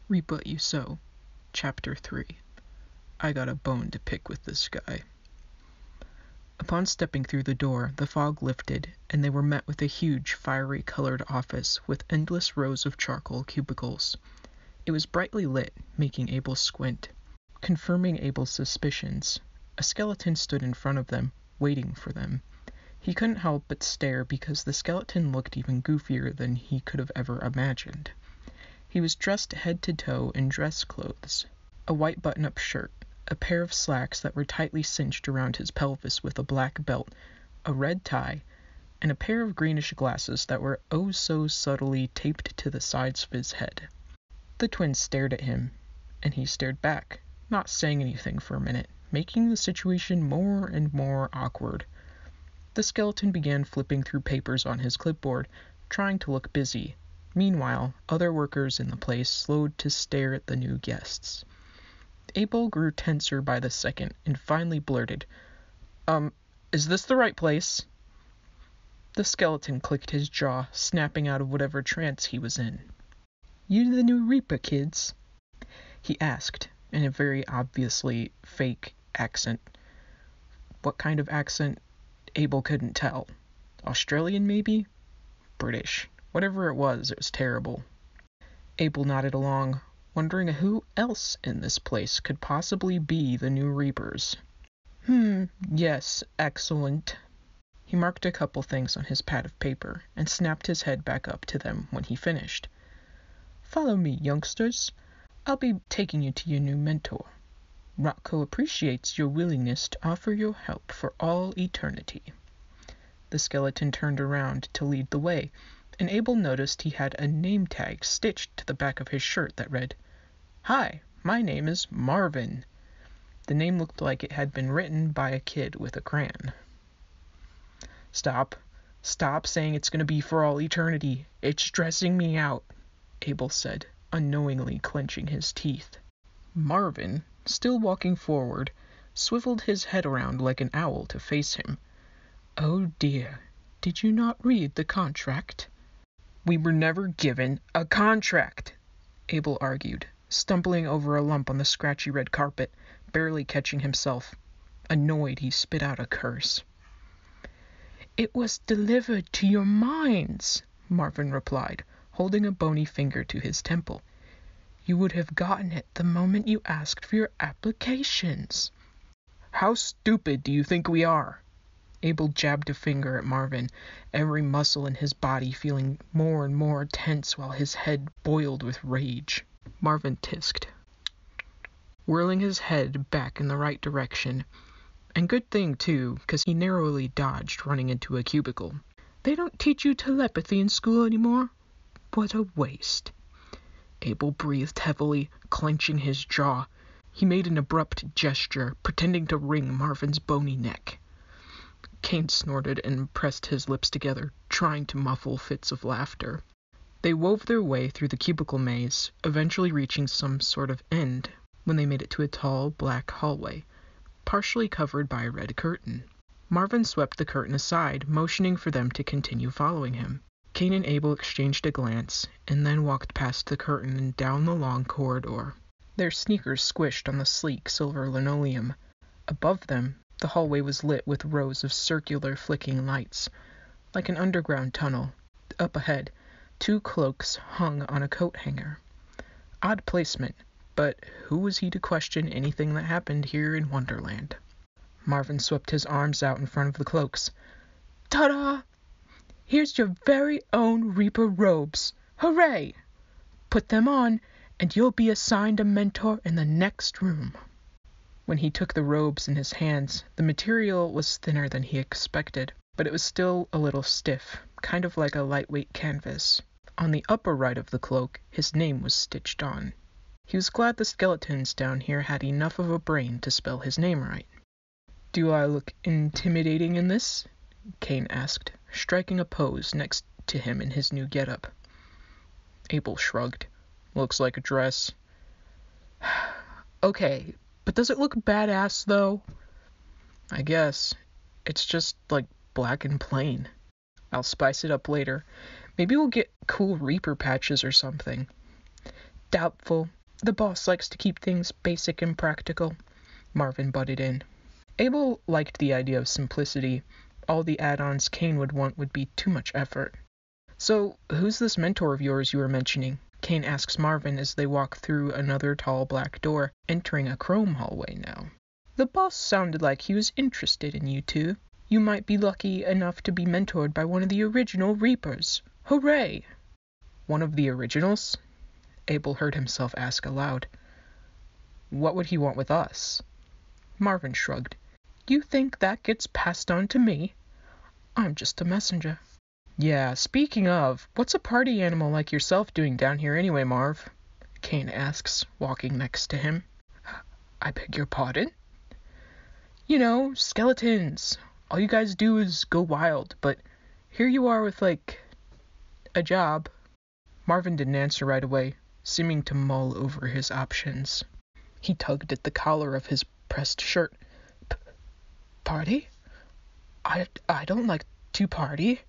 Reap What You Sow, Chapter 3. I got a bone to pick with this guy. Upon stepping through the door, the fog lifted, and they were met with a huge, fiery-colored office with endless rows of charcoal cubicles. It was brightly lit, making Abel squint. Confirming Abel's suspicions, a skeleton stood in front of them, waiting for them. He couldn't help but stare because the skeleton looked even goofier than he could have ever imagined. He was dressed head to toe in dress clothes, a white button-up shirt, a pair of slacks that were tightly cinched around his pelvis with a black belt, a red tie, and a pair of greenish glasses that were oh so subtly taped to the sides of his head. The twins stared at him, and he stared back, not saying anything for a minute, making the situation more and more awkward. The skeleton began flipping through papers on his clipboard, trying to look busy. Meanwhile, other workers in the place slowed to stare at the new guests. Abel grew tenser by the second and finally blurted, Is this the right place?" The skeleton clicked his jaw, snapping out of whatever trance he was in. "You the new Reaper, kids?" he asked, in a very obviously fake accent. What kind of accent? Abel couldn't tell. Australian, maybe? British. Whatever it was terrible. Abel nodded along, wondering who else in this place could possibly be the new Reapers. Yes, excellent." He marked a couple things on his pad of paper and snapped his head back up to them when he finished. "Follow me, youngsters. I'll be taking you to your new mentor. Rocco appreciates your willingness to offer your help for all eternity." The skeleton turned around to lead the way, and Abel noticed he had a name tag stitched to the back of his shirt that read, "Hi, my name is Marvin." The name looked like it had been written by a kid with a crayon. Stop saying it's going to be for all eternity. It's stressing me out," Abel said, unknowingly clenching his teeth. Marvin, still walking forward, swiveled his head around like an owl to face him. "Oh dear, did you not read the contract?" "We were never given a contract," Abel argued, stumbling over a lump on the scratchy red carpet, barely catching himself. Annoyed, he spit out a curse. "It was delivered to your minds," Marvin replied, holding a bony finger to his temple. "You would have gotten it the moment you asked for your applications." "How stupid do you think we are?" Abel jabbed a finger at Marvin, every muscle in his body feeling more and more tense while his head boiled with rage. Marvin tisked, whirling his head back in the right direction. And good thing, too, 'cause he narrowly dodged running into a cubicle. "They don't teach you telepathy in school anymore? What a waste." Abel breathed heavily, clenching his jaw. He made an abrupt gesture, pretending to wring Marvin's bony neck. Kane snorted and pressed his lips together, trying to muffle fits of laughter. They wove their way through the cubicle maze, eventually reaching some sort of end when they made it to a tall, black hallway, partially covered by a red curtain. Marvin swept the curtain aside, motioning for them to continue following him. Kane and Abel exchanged a glance, and then walked past the curtain and down the long corridor. Their sneakers squished on the sleek silver linoleum. Above them, the hallway was lit with rows of circular flicking lights, like an underground tunnel. Up ahead, 2 cloaks hung on a coat hanger. Odd placement, but who was he to question anything that happened here in Wonderland? Marvin swept his arms out in front of the cloaks. "Ta-da! Here's your very own Reaper robes. Hooray! Put them on, and you'll be assigned a mentor in the next room." When he took the robes in his hands, the material was thinner than he expected, but it was still a little stiff, kind of like a lightweight canvas. On the upper right of the cloak, his name was stitched on. He was glad the skeletons down here had enough of a brain to spell his name right. "Do I look intimidating in this?" Kane asked, striking a pose next to him in his new getup. Abel shrugged. "Looks like a dress." "Okay, but does it look badass, though?" "I guess. It's just, like, black and plain. I'll spice it up later. Maybe we'll get cool Reaper patches or something." "Doubtful. The boss likes to keep things basic and practical, Marvin butted in. Abel liked the idea of simplicity. All the add-ons Kane would want would be too much effort. So, who's this mentor of yours you were mentioning? Kane asks Marvin as they walk through another tall black door, entering a chrome hallway now. The boss sounded like he was interested in you two. You might be lucky enough to be mentored by one of the original Reapers. Hooray! One of the originals? Abel heard himself ask aloud. What would he want with us? Marvin shrugged. You think that gets passed on to me? I'm just a messenger. Yeah, speaking of, what's a party animal like yourself doing down here anyway, Marv? Kane asks, walking next to him. I beg your pardon? You know, skeletons. All you guys do is go wild, but here you are with, a job. Marvin didn't answer right away, seeming to mull over his options. He tugged at the collar of his pressed shirt. Party? I don't like to party,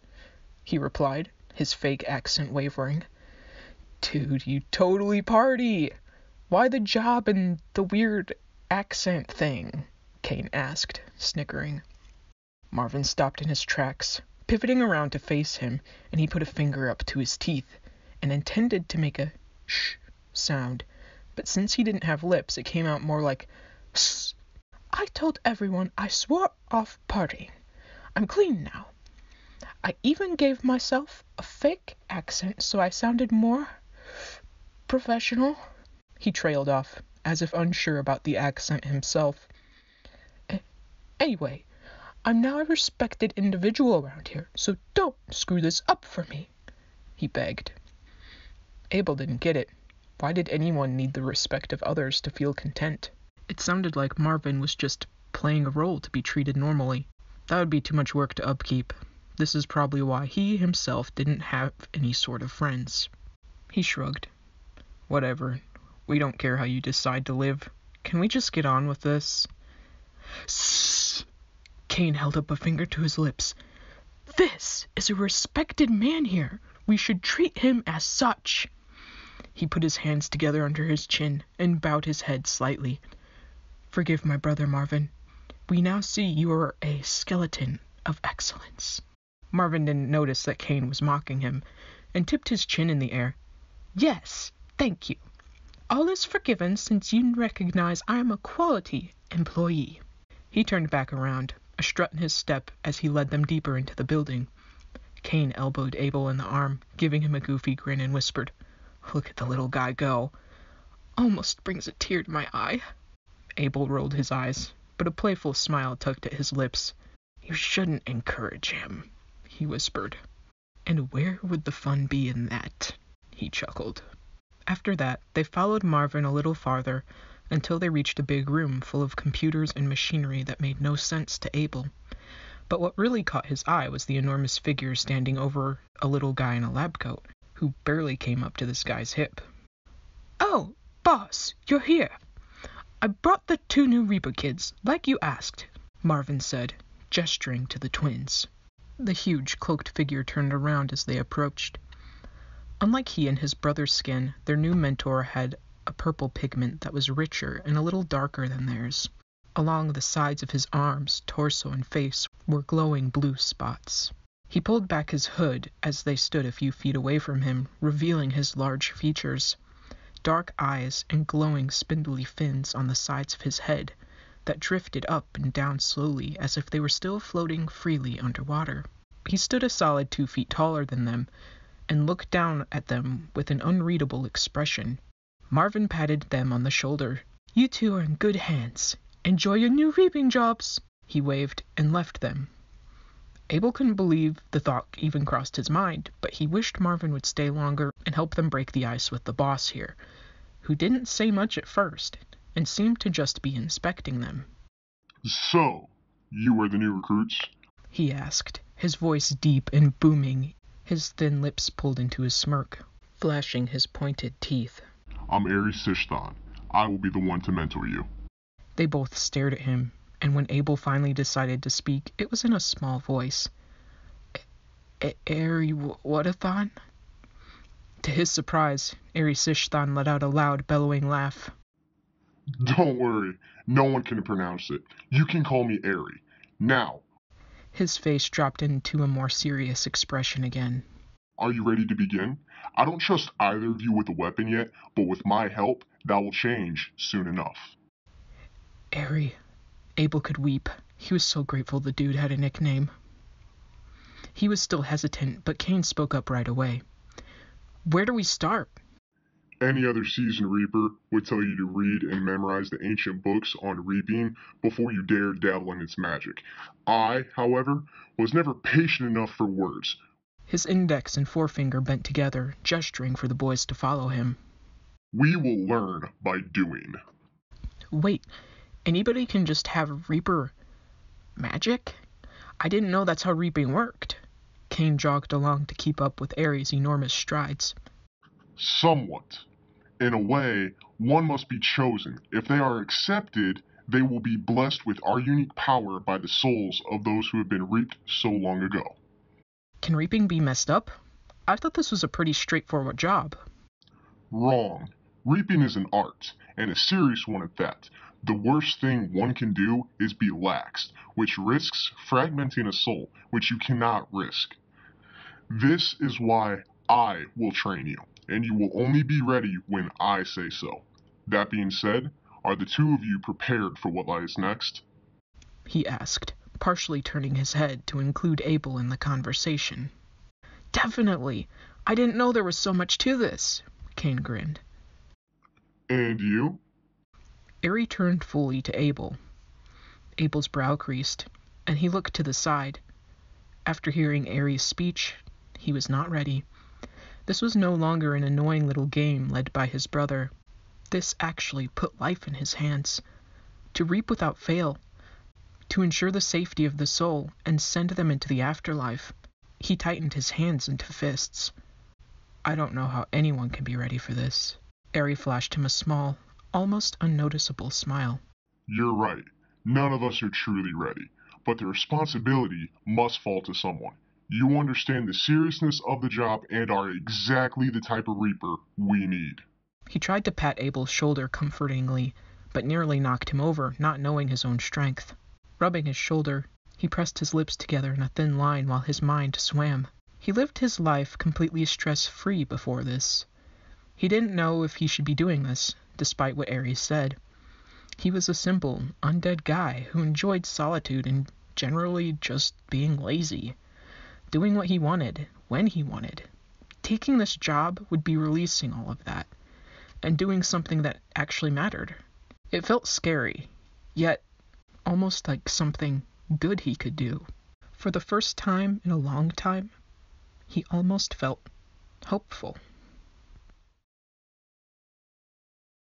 he replied, his fake accent wavering. Dude, you totally party. Why the job and the weird accent thing? Kane asked, snickering. Marvin stopped in his tracks, pivoting around to face him, and he put a finger up to his teeth and intended to make a shh sound, but since he didn't have lips, it came out more like sss. I told everyone I swore off partying. I'm clean now. I even gave myself a fake accent so I sounded more professional. He trailed off, as if unsure about the accent himself. Anyway, I'm now a respected individual around here, so don't screw this up for me, he begged. Abel didn't get it. Why did anyone need the respect of others to feel content? It sounded like Marvin was just playing a role to be treated normally. That would be too much work to upkeep. This is probably why he himself didn't have any sort of friends. He shrugged. Whatever. We don't care how you decide to live. Can we just get on with this? Sssss! Kane held up a finger to his lips. This is a respected man here. We should treat him as such. He put his hands together under his chin and bowed his head slightly. Forgive my brother, Marvin. We now see you are a skeleton of excellence. Marvin didn't notice that Kane was mocking him, and tipped his chin in the air. Yes, thank you. All is forgiven since you recognize I am a quality employee. He turned back around, a strut in his step as he led them deeper into the building. Kane elbowed Abel in the arm, giving him a goofy grin, and whispered, Look at the little guy go. Almost brings a tear to my eye. Abel rolled his eyes, but a playful smile tugged at his lips. You shouldn't encourage him, he whispered. And where would the fun be in that? He chuckled. After that, they followed Marvin a little farther until they reached a big room full of computers and machinery that made no sense to Abel. But what really caught his eye was the enormous figure standing over a little guy in a lab coat, who barely came up to this guy's hip. Oh, boss, you're here. I brought the 2 new Reaper kids, like you asked, Marvin said, gesturing to the twins. The huge, cloaked figure turned around as they approached. Unlike he and his brother's skin, their new mentor had a purple pigment that was richer and a little darker than theirs. Along the sides of his arms, torso, and face were glowing blue spots. He pulled back his hood as they stood a few feet away from him, revealing his large features. Dark eyes and glowing spindly fins on the sides of his head that drifted up and down slowly as if they were still floating freely underwater. He stood a solid 2 feet taller than them and looked down at them with an unreadable expression. Marvin patted them on the shoulder. You two are in good hands. Enjoy your new reaping jobs. He waved and left them. Abel couldn't believe the thought even crossed his mind, but he wished Marvin would stay longer and help them break the ice with the boss here, who didn't say much at first and seemed to just be inspecting them. So, you are the new recruits? He asked, his voice deep and booming, his thin lips pulled into a smirk, flashing his pointed teeth. I'm Erysichthon. I will be the one to mentor you. They both stared at him, and when Abel finally decided to speak, it was in a small voice. Erysichthon? To his surprise, Erysichthon let out a loud, bellowing laugh. Don't worry, no one can pronounce it. You can call me Eri. Now, His face dropped into a more serious expression again. are you ready to begin? I don't trust either of you with a weapon yet, but with my help, that will change soon enough. Eri. Abel could weep. He was so grateful the dude had a nickname. He was still hesitant, but Cain spoke up right away. Where do we start? Any other seasoned reaper would tell you to read and memorize the ancient books on reaping before you dare dabble in its magic. I, however, was never patient enough for words. His index and forefinger bent together, gesturing for the boys to follow him. We will learn by doing. Wait, anybody can just have reaper magic? I didn't know that's how reaping worked. Cain jogged along to keep up with Ares' enormous strides. Somewhat. In a way, one must be chosen. If they are accepted, they will be blessed with our unique power by the souls of those who have been reaped so long ago. Can reaping be messed up? I thought this was a pretty straightforward job. Wrong. Reaping is an art, and a serious one at that. The worst thing one can do is be laxed, which risks fragmenting a soul, which you cannot risk. This is why I will train you, and you will only be ready when I say so. That being said, are the two of you prepared for what lies next? He asked, partially turning his head to include Abel in the conversation. Definitely. I didn't know there was so much to this. Cain grinned. And you? Eri turned fully to Abel. Abel's brow creased, and he looked to the side. After hearing Eri's speech, he was not ready. This was no longer an annoying little game led by his brother. This actually put life in his hands. To reap without fail. To ensure the safety of the soul and send them into the afterlife. He tightened his hands into fists. I don't know how anyone can be ready for this. Eri flashed him a small, almost unnoticeable smile. You're right. None of us are truly ready, but the responsibility must fall to someone. You understand the seriousness of the job and are exactly the type of reaper we need. He tried to pat Abel's shoulder comfortingly, but nearly knocked him over, not knowing his own strength. Rubbing his shoulder, he pressed his lips together in a thin line while his mind swam. He lived his life completely stress-free before this. He didn't know if he should be doing this, despite what Ares said. He was a simple, undead guy who enjoyed solitude and generally just being lazy. Doing what he wanted, when he wanted. Taking this job would be releasing all of that, and doing something that actually mattered. It felt scary, yet almost like something good he could do. For the first time in a long time, he almost felt hopeful.